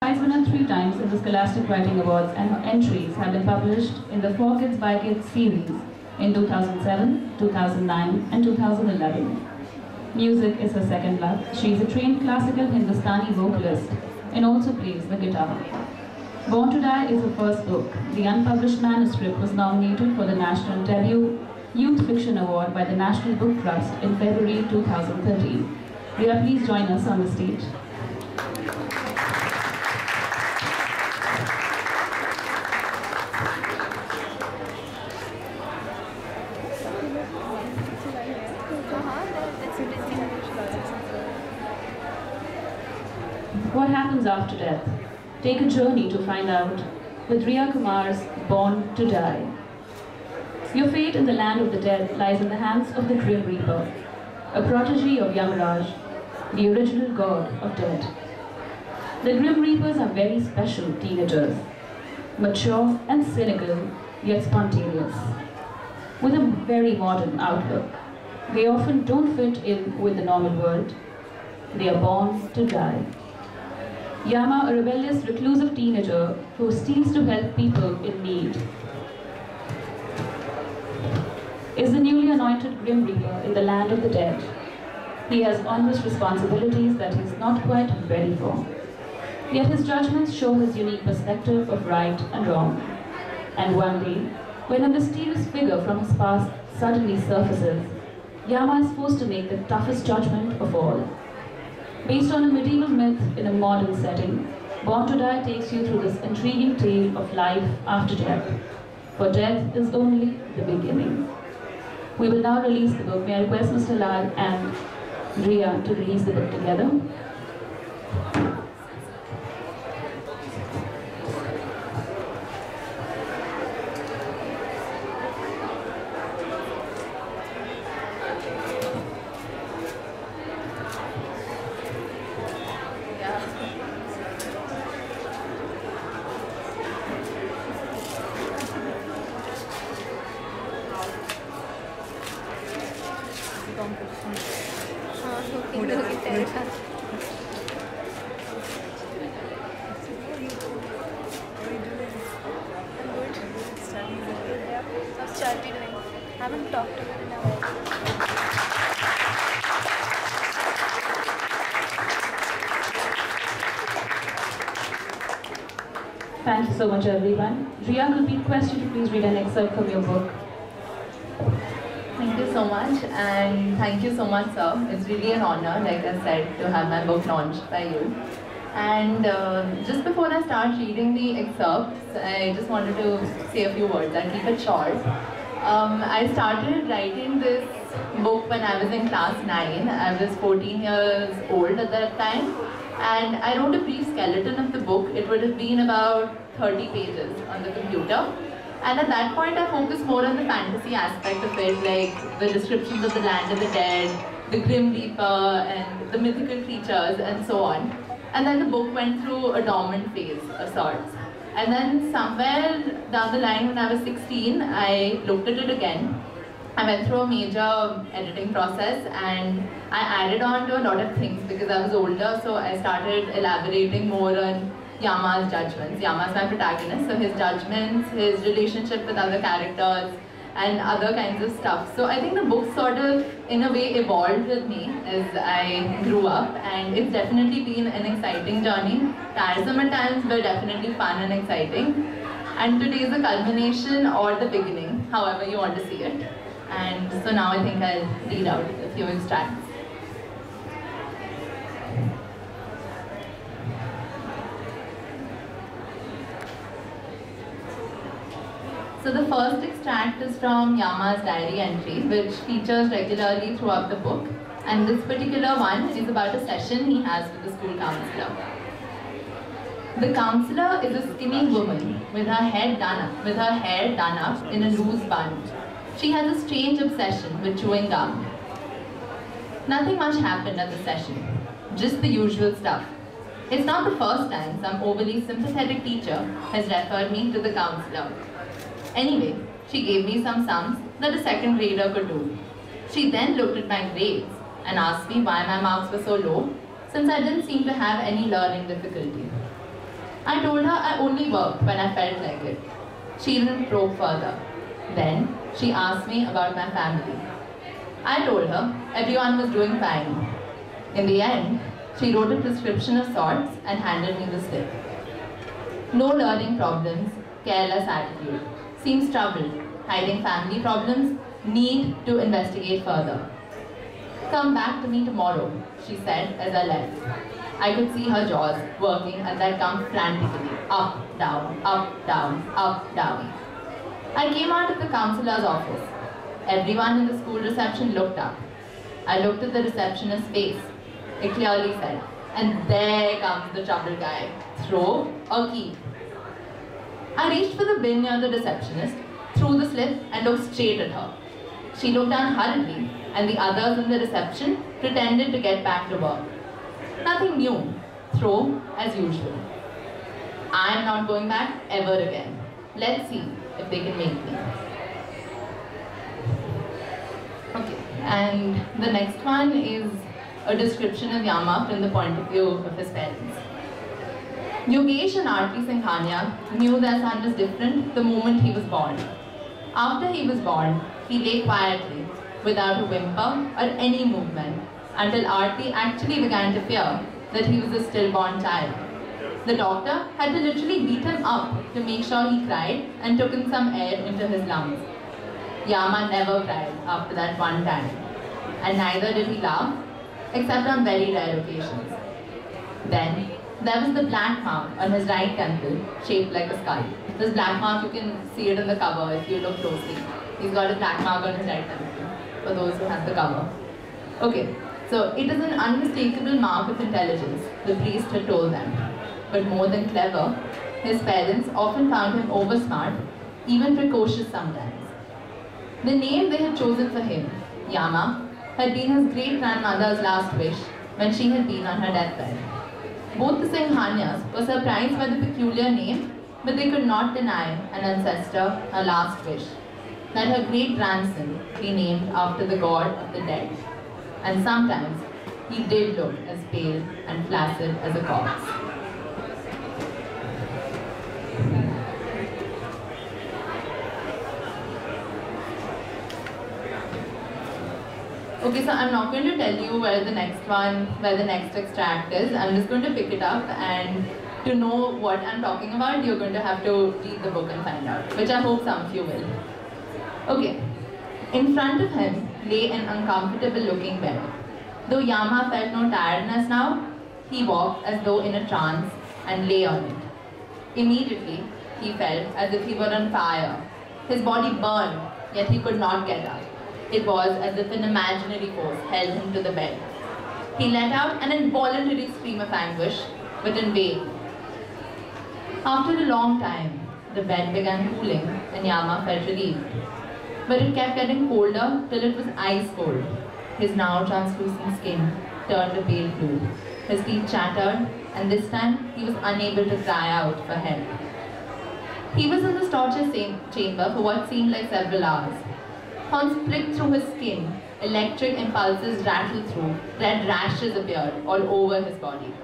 Prize winner 3 times in the Scholastic Writing Awards, and her entries have been published in the For Kids by Kids series in 2007, 2009 and 2011. Music is her second love. She is a trained classical Hindustani vocalist and also plays the guitar. Born to Die is her first book. The unpublished manuscript was nominated for the National Debut Youth Fiction Award by the National Book Trust in February 2013. Rhea, please join us on the stage. What happens after death? Take a journey to find out with Rhea Kumar's Born to Die. Your fate in the land of the dead lies in the hands of the Grim Reaper, a protege of Yamaraj, the original god of death. The Grim Reapers are very special teenagers, mature and cynical, yet spontaneous, with a very modern outlook. They often don't fit in with the normal world. They are born to die. Yama, a rebellious, reclusive teenager who steals to help people in need, is the newly anointed Grim Reaper in the land of the dead. He has onerous responsibilities that he is not quite ready for. Yet his judgments show his unique perspective of right and wrong. And one day, when a mysterious figure from his past suddenly surfaces, Yama is forced to make the toughest judgment of all. Based on a medieval myth in a modern setting, Born to Die takes you through this intriguing tale of life after death. For death is only the beginning. We will now release the book. May I request Mr. Lal and Rhea to release the book together. Haven't talked to her in a while. Thank you so much, everyone. Rhea, could we request you to please read an excerpt from your book? Thank you so much, and thank you so much, sir. It's really an honor, like I said, to have my book launched by you. And just before I start reading the excerpts, I just wanted to say a few words. I'll keep it short. I started writing this book when I was in class 9. I was 14 years old at that time, and I wrote a brief skeleton of the book. It would have been about 30 pages on the computer. And at that point, I focused more on the fantasy aspect of it, like the descriptions of the land of the dead, the Grim Reaper, and the mythical creatures, and so on. And then the book went through a dormant phase of sorts. And then somewhere down the line when I was 16, I looked at it again. I went through a major editing process and I added on to a lot of things because I was older, so I started elaborating more on Yama's judgments. Yama's my protagonist, so his judgments, his relationship with other characters, and other kinds of stuff. So I think the book sort of, in a way, evolved with me as I grew up, and it's definitely been an exciting journey. Tiresome at times, but definitely fun and exciting. And today is the culmination or the beginning, however you want to see it. And so now I think I'll read out a few extracts. So the first extract is from Yama's diary entry, which features regularly throughout the book. And this particular one is about a session he has with the school counselor. The counselor is a skinny woman with her hair done up in a loose bun. She has a strange obsession with chewing gum. Nothing much happened at the session, just the usual stuff. It's not the first time some overly sympathetic teacher has referred me to the counselor. Anyway, she gave me some sums that a second grader could do. She then looked at my grades and asked me why my marks were so low, since I didn't seem to have any learning difficulty. I told her I only worked when I felt like it. She didn't probe further. Then she asked me about my family. I told her everyone was doing fine. In the end, she wrote a prescription of sorts and handed me the slip. No learning problems, careless attitude. Seems troubled, hiding family problems, need to investigate further. Come back to me tomorrow, she said as I left. I could see her jaws working as I come frantically, up, down, up, down, up, down. I came out of the counselor's office. Everyone in the school reception looked up. I looked at the receptionist's face. It clearly said, and there comes the trouble guy. Throw or keep. I reached for the bin near the receptionist, threw the slip and looked straight at her. She looked down hurriedly and the others in the reception pretended to get back to work. Nothing new. Throw as usual. I am not going back ever again. Let's see if they can make me. Okay, and the next one is a description of Yama from the point of view of his parents. Yogesh and Aarti Singhania knew their son was different the moment he was born. After he was born, he lay quietly, without a whimper or any movement, until Aarti actually began to fear that he was a stillborn child. The doctor had to literally beat him up to make sure he cried and took in some air into his lungs. Yama never cried after that one time, and neither did he laugh, except on very rare occasions. Then, there was the black mark on his right temple, shaped like a skull. This black mark, you can see it in the cover if you look closely. He's got a black mark on his right temple, for those who have the cover. Okay, so it is an unmistakable mark of intelligence, the priest had told them. But more than clever, his parents often found him oversmart, even precocious sometimes. The name they had chosen for him, Yama, had been his great-grandmother's last wish when she had been on her deathbed. Both the Singhanias were surprised by the peculiar name, but they could not deny an ancestor her last wish, that her great-grandson be named after the god of the dead. And sometimes he did look as pale and flaccid as a corpse. Okay, so I'm not going to tell you where the next extract is. I'm just going to pick it up, and to know what I'm talking about, you're going to have to read the book and find out, which I hope some of you will. Okay, in front of him lay an uncomfortable looking bed. Though Yama felt no tiredness now, he walked as though in a trance and lay on it. Immediately, he felt as if he were on fire. His body burned, yet he could not get up. It was as if an imaginary force held him to the bed. He let out an involuntary scream of anguish, but in vain. After a long time, the bed began cooling and Yama felt relieved. But it kept getting colder till it was ice cold. His now translucent skin turned a pale blue. His teeth chattered, and this time he was unable to cry out for help. He was in this torture chamber for what seemed like several hours. Thorns pricked through his skin, electric impulses rattled through, red rashes appeared all over his body.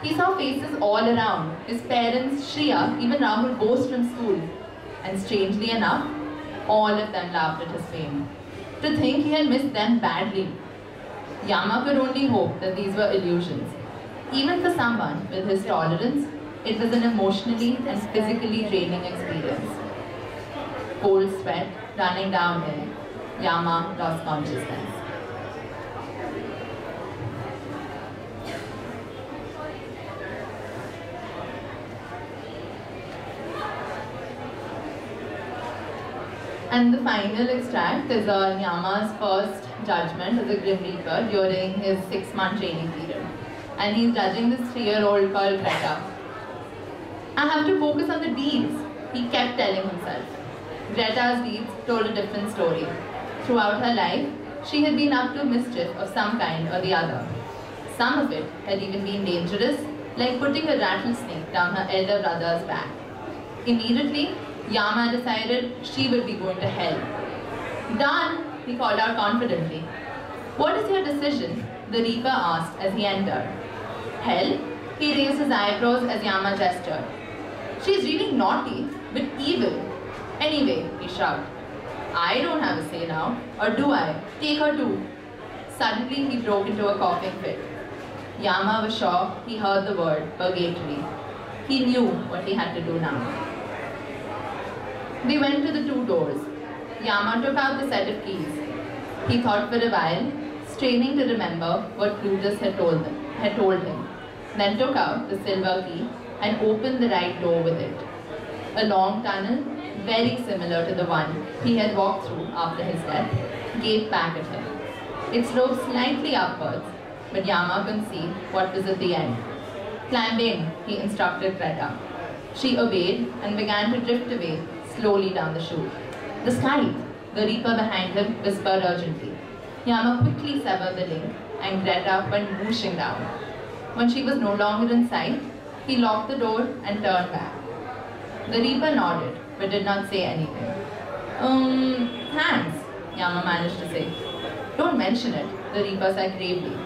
He saw faces all around, his parents, Shreya, even Rahul Ghost from school. And strangely enough, all of them laughed at his fame. To think he had missed them badly. Yama could only hope that these were illusions. Even for someone with his tolerance, it was an emotionally and physically draining experience. Cold sweat running down him, Yama lost consciousness. And the final extract is on Yama's first judgment as a Grim Reaper during his 6-month training period. And he's judging this 3-year-old called Greta. I have to focus on the deeds, he kept telling himself. Greta's deeds told a different story. Throughout her life, she had been up to mischief of some kind or the other. Some of it had even been dangerous, like putting a rattlesnake down her elder brother's back. Immediately, Yama decided she would be going to hell. Done, he called out confidently. What is your decision? The Reaper asked as he entered. Hell? He raised his eyebrows as Yama gestured. She's really naughty, but evil. Anyway, he shouted. I don't have a say now, or do I? Take her too. Suddenly, he broke into a coughing fit. Yama was sure he heard the word purgatory. He knew what he had to do now. They went to the two doors. Yama took out the set of keys. He thought for a while, straining to remember what Plutus had told him, then took out the silver key and opened the right door with it. A long tunnel, very similar to the one he had walked through after his death, gave back at him. It sloped slightly upwards, but Yama couldn't see what was at the end. Climb in, he instructed Greta. She obeyed and began to drift away slowly down the chute. The slide! The Reaper behind him whispered urgently. Yama quickly severed the link and Greta went whooshing down. When she was no longer in sight, he locked the door and turned back. The Reaper nodded, but did not say anything. Thanks, Yama managed to say. Don't mention it, the Reaper said gravely.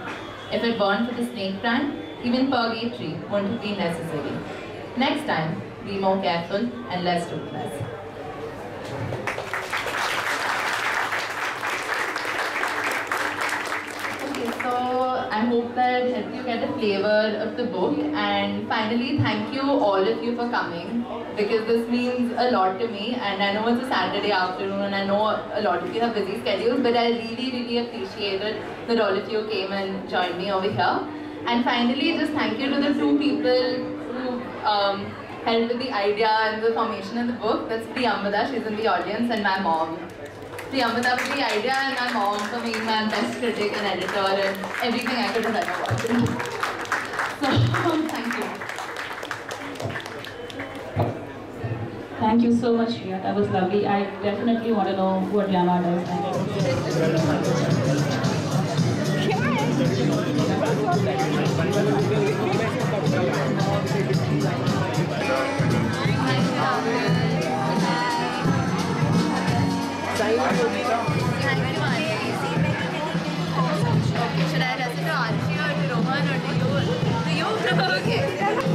If it weren't for the snake prank, even purgatory wouldn't be necessary. Next time, be more careful and less ruthless. So I hope that helped you get a flavor of the book, and finally thank you all of you for coming, because this means a lot to me, and I know it's a Saturday afternoon and I know a lot of you have busy schedules, but I really appreciate it that all of you came and joined me over here. And finally, just thank you to the two people who helped with the idea and the formation of the book. That's Priyambada, she's in the audience, and my mom. Priyambada for the idea, and my mom for being my best critic and editor and everything I could have ever wanted. So, thank you. Thank you so much, Rhea. That was lovely. I definitely want to know what Yama does Okay, should I address it to Archie or to Rohan or to you? To you? Okay.